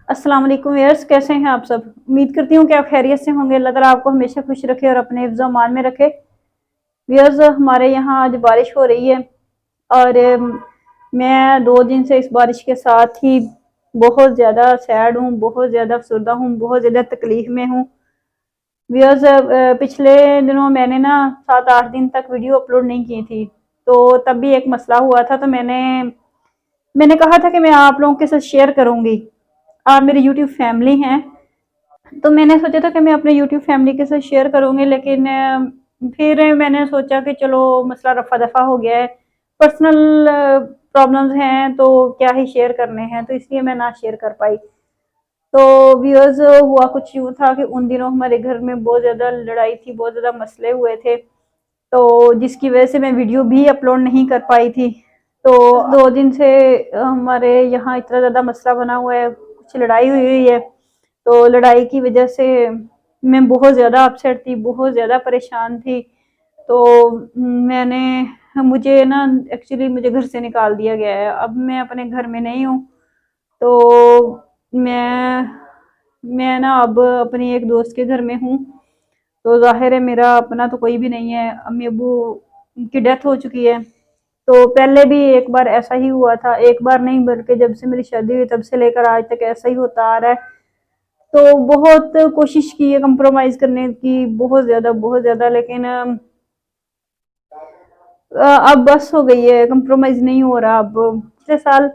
अस्सलाम वालेकुम व्यूअर्स, कैसे हैं आप सब। उम्मीद करती हूँ कि आप खैरियत से होंगे। अल्लाह ताला आपको हमेशा खुश रखे और अपने हिफ्ज़ अमान में रखे। व्यूअर्स, हमारे यहाँ आज बारिश हो रही है और मैं 2 दिन से इस बारिश के साथ ही बहुत ज़्यादा सैड हूँ, बहुत ज़्यादा अफसरदा हूँ, बहुत ज़्यादा तकलीफ में हूँ। व्यूअर्स, पिछले दिनों मैंने ना 7-8 दिन तक वीडियो अपलोड नहीं की थी, तो तब भी एक मसला हुआ था। तो मैंने कहा था कि मैं आप लोगों के साथ शेयर करूंगी। आप मेरी यूट्यूब फैमिली हैं, तो मैंने सोचा था कि मैं अपने यूट्यूब फैमिली के साथ शेयर करूंगी, लेकिन फिर मैंने सोचा कि चलो मसला रफा दफा हो गया है, पर्सनल प्रॉब्लम्स हैं तो क्या ही शेयर करने हैं, तो इसलिए मैं ना शेयर कर पाई। तो व्यूअर्स, हुआ कुछ यूँ था कि उन दिनों हमारे घर में बहुत ज़्यादा लड़ाई थी, बहुत ज़्यादा मसले हुए थे, तो जिसकी वजह से मैं वीडियो भी अपलोड नहीं कर पाई थी। तो 2 दिन से हमारे यहाँ इतना ज़्यादा मसला बना हुआ है, कुछ लड़ाई हुई हुई है। तो लड़ाई की वजह से मैं बहुत ज़्यादा अपसेट थी, बहुत ज़्यादा परेशान थी। तो मैंने मुझे ना एक्चुअली मुझे घर से निकाल दिया गया है। अब मैं अपने घर में नहीं हूँ। तो मैं ना अब अपनी एक दोस्त के घर में हूँ। तो ज़ाहिर है मेरा अपना तो कोई भी नहीं है, अम्मी अब्बू की डेथ हो चुकी है। तो पहले भी एक बार ऐसा ही हुआ था, एक बार नहीं बल्कि जब से मेरी शादी हुई तब से लेकर आज तक ऐसा ही होता आ रहा है। तो बहुत कोशिश की है कंप्रोमाइज़ करने की, बहुत ज़्यादा, लेकिन अब बस हो गई है, कंप्रोमाइज़ नहीं हो रहा। अब पिछले साल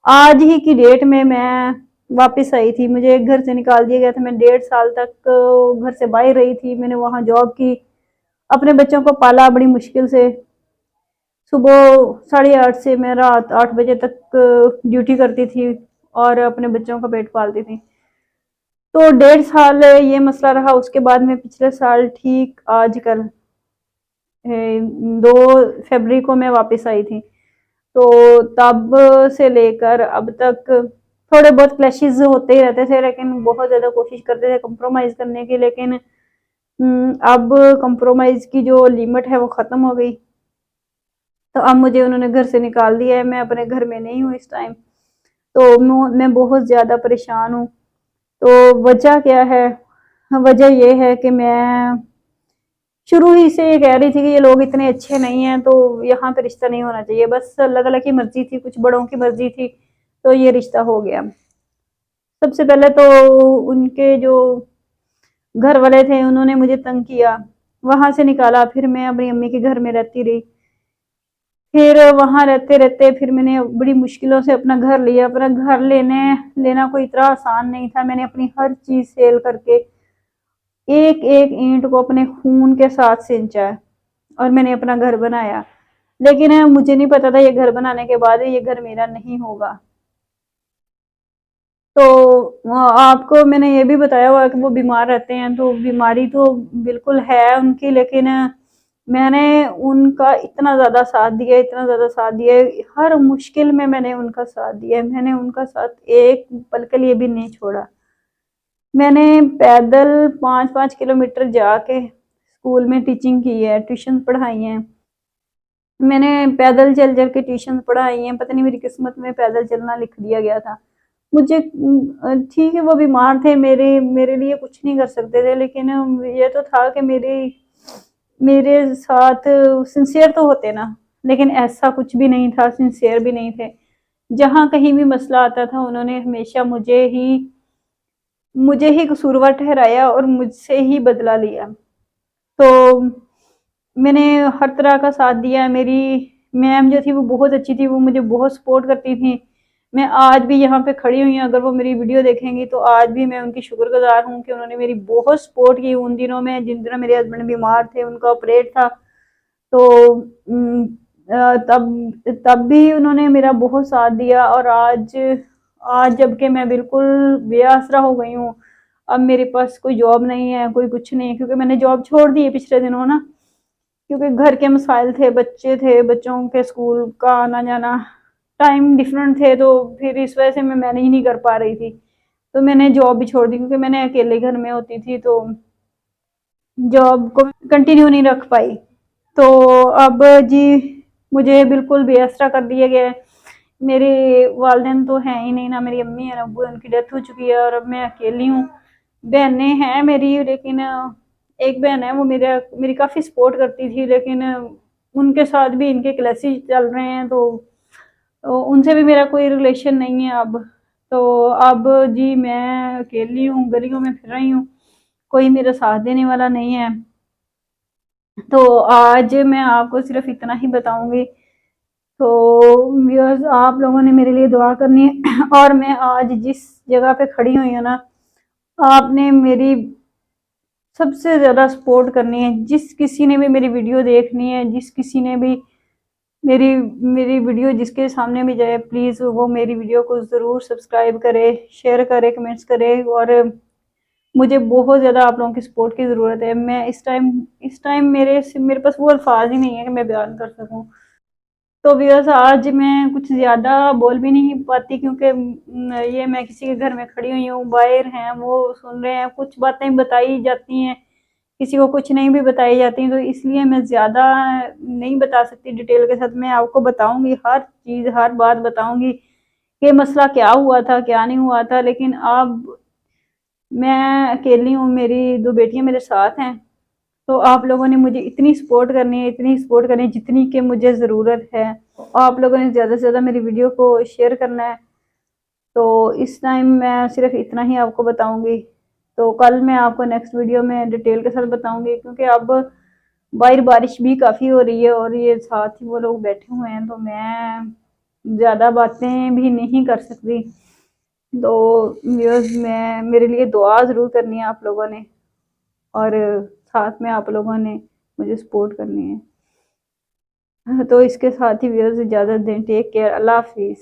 आज ही की डेट में मैं वापस आई थी, मुझे घर से निकाल दिया गया था। मैं 1.5 साल तक घर से बाहर रही थी, मैंने वहाँ जॉब की, अपने बच्चों को पाला बड़ी मुश्किल से। सुबह 8:30 से मैं रात 8 बजे तक ड्यूटी करती थी और अपने बच्चों का पेट पालती थी। तो 1.5 साल ये मसला रहा। उसके बाद में पिछले साल ठीक आजकल 2 फरवरी को मैं वापस आई थी। तो तब से लेकर अब तक थोड़े बहुत क्लैशेस होते ही रहते थे, लेकिन बहुत ज़्यादा कोशिश करते थे कंप्रोमाइज़ करने की, लेकिन अब कंप्रोमाइज़ की जो लिमिट है वो ख़त्म हो गई। तो अब मुझे उन्होंने घर से निकाल दिया है, मैं अपने घर में नहीं हूँ इस टाइम। तो मैं बहुत ज़्यादा परेशान हूँ। तो वजह क्या है? वजह ये है कि मैं शुरू ही से ये कह रही थी कि ये लोग इतने अच्छे नहीं हैं, तो यहाँ पे रिश्ता नहीं होना चाहिए। बस अल्लाह ताला की मर्जी थी, कुछ बड़ों की मर्जी थी, तो ये रिश्ता हो गया। सबसे पहले तो उनके जो घर वाले थे उन्होंने मुझे तंग किया, वहां से निकाला, फिर मैं अपनी अम्मी के घर में रहती रही। फिर वहां रहते रहते फिर मैंने बड़ी मुश्किलों से अपना घर लिया। अपना घर लेना कोई इतना आसान नहीं था। मैंने अपनी हर चीज सेल करके एक एक ईंट को अपने खून के साथ सिंचा है और मैंने अपना घर बनाया। लेकिन मुझे नहीं पता था ये घर बनाने के बाद ये घर मेरा नहीं होगा। तो आपको मैंने ये भी बताया हुआ है कि वो बीमार रहते हैं, तो बीमारी तो बिल्कुल है उनकी, लेकिन मैंने उनका इतना ज़्यादा साथ दिया, इतना ज़्यादा साथ दिया, हर मुश्किल में मैंने उनका साथ दिया, मैंने उनका साथ एक पल के लिए भी नहीं छोड़ा। मैंने पैदल 5-5 किलोमीटर जाके स्कूल में टीचिंग की है, ट्यूशन पढ़ाई हैं। मैंने पैदल चल चल के ट्यूशन पढ़ाई हैं। पता नहीं मेरी किस्मत में पैदल चलना लिख दिया गया था। मुझे ठीक है वो बीमार थे, मेरे मेरे लिए कुछ नहीं कर सकते थे, लेकिन ये तो था कि मेरे साथ सिंसियर तो होते ना, लेकिन ऐसा कुछ भी नहीं था, सिंसियर भी नहीं थे। जहाँ कहीं भी मसला आता था उन्होंने हमेशा मुझे ही कसूरवार ठहराया और मुझसे ही बदला लिया। तो मैंने हर तरह का साथ दिया। मेरी मैम जो थी वो बहुत अच्छी थी, वो मुझे बहुत सपोर्ट करती थी। मैं आज भी यहाँ पे खड़ी हुई हूँ, अगर वो मेरी वीडियो देखेंगी तो आज भी मैं उनकी शुक्रगुजार हूँ कि उन्होंने मेरी बहुत सपोर्ट की उन दिनों में, जिन दिनों मेरे हस्बैंड बीमार थे, उनका ऑपरेट था। तो तब तब भी उन्होंने मेरा बहुत साथ दिया। और आज आज जबकि मैं बिल्कुल बेआसरा हो गई हूँ, अब मेरे पास कोई जॉब नहीं है, कोई कुछ नहीं है, क्योंकि मैंने जॉब छोड़ दी है पिछले दिनों ना, क्योंकि घर के मसाइल थे, बच्चे थे, बच्चों के स्कूल का आना जाना, टाइम डिफरेंट थे, तो फिर इस वजह से मैं मैनेज नहीं कर पा रही थी। तो मैंने जॉब भी छोड़ दी, क्योंकि मैंने अकेले घर में होती थी, तो जॉब को कंटिन्यू नहीं रख पाई। तो अब जी मुझे बिल्कुल बेअसरा कर दिया गया है। मेरे वालिदैन तो हैं ही नहीं, ना मेरी अम्मी है ना अब्बू है, उनकी डेथ हो चुकी है और अब मैं अकेली हूँ। बहनें हैं मेरी, लेकिन एक बहन है वो मेरी काफ़ी सपोर्ट करती थी, लेकिन उनके साथ भी इनके क्लैशेस चल रहे हैं, तो उनसे भी मेरा कोई रिलेशन नहीं है अब। तो अब जी मैं अकेली हूँ, गलियों में फिर रही हूँ, कोई मेरा साथ देने वाला नहीं है। तो आज मैं आपको सिर्फ इतना ही बताऊंगी। तो व्यूअर्स, आप लोगों ने मेरे लिए दुआ करनी है और मैं आज जिस जगह पे खड़ी हुई हूँ ना, आपने मेरी सबसे ज़्यादा सपोर्ट करनी है। जिस किसी ने भी मेरी वीडियो देखनी है, जिस किसी ने भी मेरी मेरी वीडियो जिसके सामने भी जाए, प्लीज़ वो मेरी वीडियो को ज़रूर सब्सक्राइब करे, शेयर करे, कमेंट्स करे। और मुझे बहुत ज़्यादा आप लोगों की सपोर्ट की ज़रूरत है। मैं इस टाइम मेरे पास वो अल्फाज ही नहीं है कि मैं बयान कर सकूं। तो व्यूअर्स, आज मैं कुछ ज़्यादा बोल भी नहीं पाती, क्योंकि ये मैं किसी के घर में खड़ी हुई हूँ, बाहर हैं वो सुन रहे हैं, कुछ बातें बताई जाती हैं, किसी को कुछ नहीं भी बताई जाती, तो इसलिए मैं ज़्यादा नहीं बता सकती डिटेल के साथ। मैं आपको बताऊंगी हर चीज़, हर बात बताऊंगी कि मसला क्या हुआ था, क्या नहीं हुआ था। लेकिन अब मैं अकेली हूँ, मेरी दो बेटियां मेरे साथ हैं। तो आप लोगों ने मुझे इतनी सपोर्ट करनी है, इतनी सपोर्ट करनी है जितनी कि मुझे ज़रूरत है। आप लोगों ने ज़्यादा से ज़्यादा मेरी वीडियो को शेयर करना है। तो इस टाइम मैं सिर्फ इतना ही आपको बताऊंगी। तो कल मैं आपको नेक्स्ट वीडियो में डिटेल के साथ बताऊंगी, क्योंकि अब बाहर बारिश भी काफ़ी हो रही है और ये साथ ही वो लोग बैठे हुए हैं, तो मैं ज़्यादा बातें भी नहीं कर सकती। तो व्यूअर्स, मैं मेरे लिए दुआ ज़रूर करनी है आप लोगों ने, और साथ में आप लोगों ने मुझे सपोर्ट करनी है। तो इसके साथ ही व्यूअर्स इजाज़त दें। टेक केयर, अल्लाह हाफिज़।